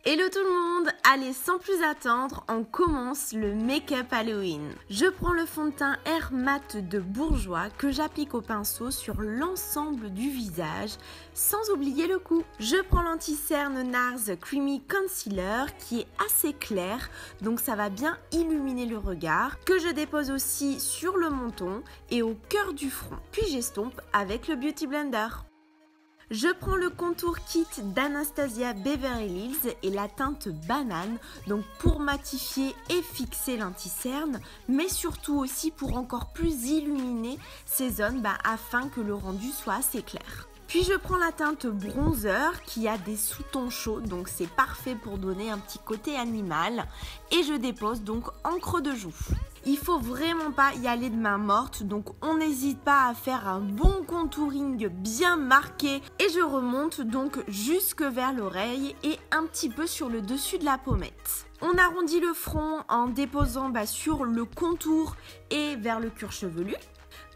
Hello tout le monde, allez sans plus attendre, on commence le make-up Halloween. Je prends le fond de teint Air Matte de Bourjois que j'applique au pinceau sur l'ensemble du visage, sans oublier le cou. Je prends l'anti-cerne NARS Creamy Concealer qui est assez clair, donc ça va bien illuminer le regard, que je dépose aussi sur le menton et au cœur du front. Puis j'estompe avec le Beauty Blender. Je prends le contour kit d'Anastasia Beverly Hills et la teinte banane, donc pour matifier et fixer l'anti-cerne, mais surtout aussi pour encore plus illuminer ces zones afin que le rendu soit assez clair. Puis je prends la teinte bronzer qui a des sous-tons chauds, donc c'est parfait pour donner un petit côté animal. Et je dépose donc en creux de joue. Il faut vraiment pas y aller de main morte, donc on n'hésite pas à faire un bon contouring bien marqué. Et je remonte donc jusque vers l'oreille et un petit peu sur le dessus de la pommette. On arrondit le front en déposant sur le contour et vers le cuir chevelu.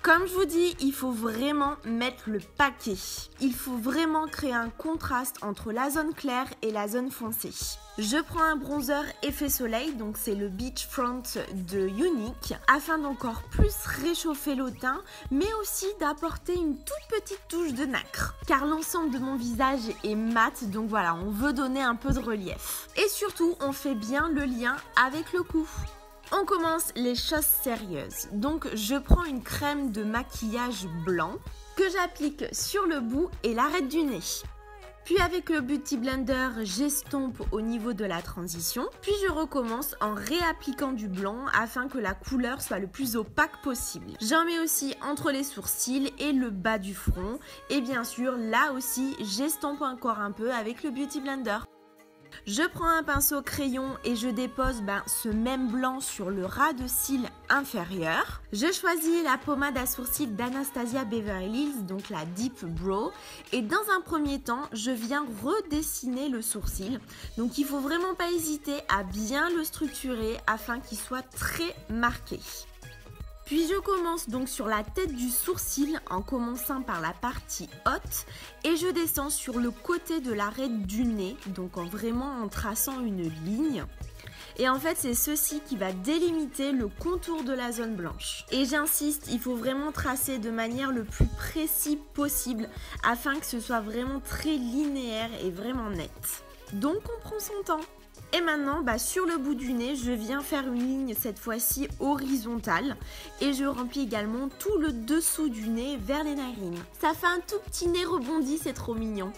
Comme je vous dis, il faut vraiment mettre le paquet. Il faut vraiment créer un contraste entre la zone claire et la zone foncée. Je prends un bronzer effet soleil, donc c'est le Beachfront de Younique, afin d'encore plus réchauffer le teint, mais aussi d'apporter une toute petite touche de nacre. Car l'ensemble de mon visage est mat, donc voilà, on veut donner un peu de relief. Et surtout, on fait bien le lien avec le cou. On commence les choses sérieuses. Donc je prends une crème de maquillage blanc que j'applique sur le bout et l'arête du nez. Puis avec le Beauty Blender, j'estompe au niveau de la transition. Puis je recommence en réappliquant du blanc afin que la couleur soit le plus opaque possible. J'en mets aussi entre les sourcils et le bas du front. Et bien sûr, là aussi, j'estompe encore un peu avec le Beauty Blender. Je prends un pinceau crayon et je dépose ce même blanc sur le ras de cils inférieur. Je choisis la pommade à sourcils d'Anastasia Beverly Hills, donc la Deep Brow. Et dans un premier temps, je viens redessiner le sourcil. Donc il faut vraiment pas hésiter à bien le structurer afin qu'il soit très marqué. Puis je commence donc sur la tête du sourcil en commençant par la partie haute et je descends sur le côté de l'arête du nez, donc vraiment en traçant une ligne. Et en fait, c'est ceci qui va délimiter le contour de la zone blanche. Et j'insiste, il faut vraiment tracer de manière le plus précis possible afin que ce soit vraiment très linéaire et vraiment net. Donc on prend son temps. Et maintenant, sur le bout du nez, je viens faire une ligne cette fois-ci horizontale et je remplis également tout le dessous du nez vers les narines. Ça fait un tout petit nez rebondi, c'est trop mignon.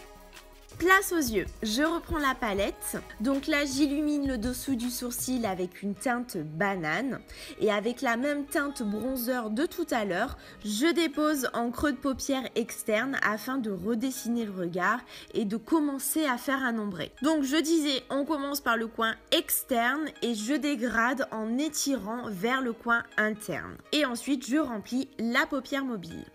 Place aux yeux, je reprends la palette, donc là j'illumine le dessous du sourcil avec une teinte banane et avec la même teinte bronzer de tout à l'heure, je dépose en creux de paupière externe afin de redessiner le regard et de commencer à faire un ombré. Donc je disais, on commence par le coin externe et je dégrade en étirant vers le coin interne. Et ensuite je remplis la paupière mobile.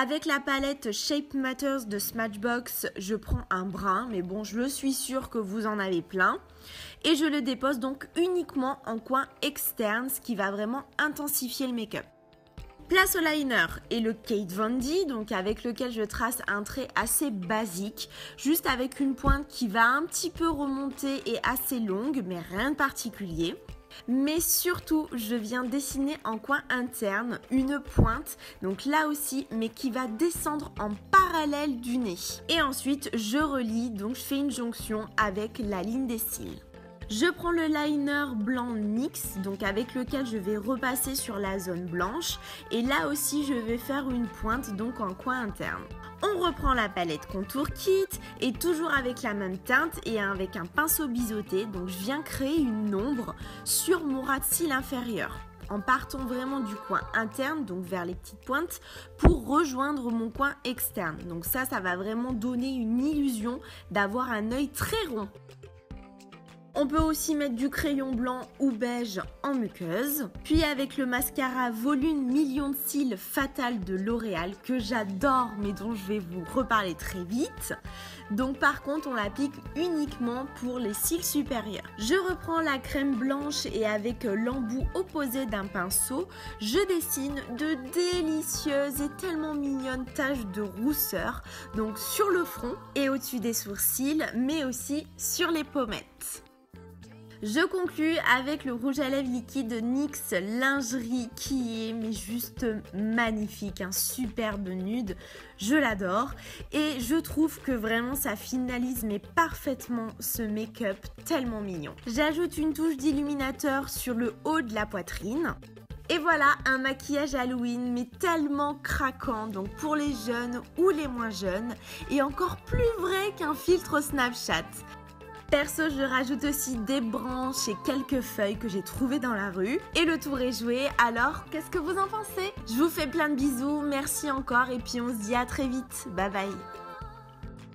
Avec la palette Shape Matters de Smashbox, je prends un brun, mais bon, je suis sûre que vous en avez plein. Et je le dépose donc uniquement en coin externe, ce qui va vraiment intensifier le make-up. Place au liner et le Kate Von D, donc avec lequel je trace un trait assez basique, juste avec une pointe qui va un petit peu remonter et assez longue, mais rien de particulier. Mais surtout, je viens dessiner en coin interne une pointe, donc là aussi, mais qui va descendre en parallèle du nez. Et ensuite, je relie, donc je fais une jonction avec la ligne des cils. Je prends le liner blanc NYX, donc avec lequel je vais repasser sur la zone blanche. Et là aussi, je vais faire une pointe, donc en coin interne. On reprend la palette Contour Kit et toujours avec la même teinte et avec un pinceau biseauté. Donc je viens créer une ombre sur mon ras de cils inférieur en partant vraiment du coin interne, donc vers les petites pointes, pour rejoindre mon coin externe. Donc ça va vraiment donner une illusion d'avoir un œil très rond. On peut aussi mettre du crayon blanc ou beige en muqueuse. Puis avec le mascara Volume Million de cils Fatal de L'Oréal que j'adore mais dont je vais vous reparler très vite. Donc par contre on l'applique uniquement pour les cils supérieurs. Je reprends la crème blanche et avec l'embout opposé d'un pinceau, je dessine de délicieuses et tellement mignonnes taches de rousseur. Donc sur le front et au-dessus des sourcils mais aussi sur les pommettes. Je conclus avec le rouge à lèvres liquide NYX Lingerie qui est mais juste magnifique, un superbe nude, je l'adore et je trouve que vraiment ça finalise mais parfaitement ce make-up tellement mignon. J'ajoute une touche d'illuminateur sur le haut de la poitrine. Et voilà un maquillage Halloween mais tellement craquant, donc pour les jeunes ou les moins jeunes et encore plus vrai qu'un filtre Snapchat. Perso, je rajoute aussi des branches et quelques feuilles que j'ai trouvées dans la rue. Et le tour est joué, alors qu'est-ce que vous en pensez? Je vous fais plein de bisous, merci encore et puis on se dit à très vite. Bye bye.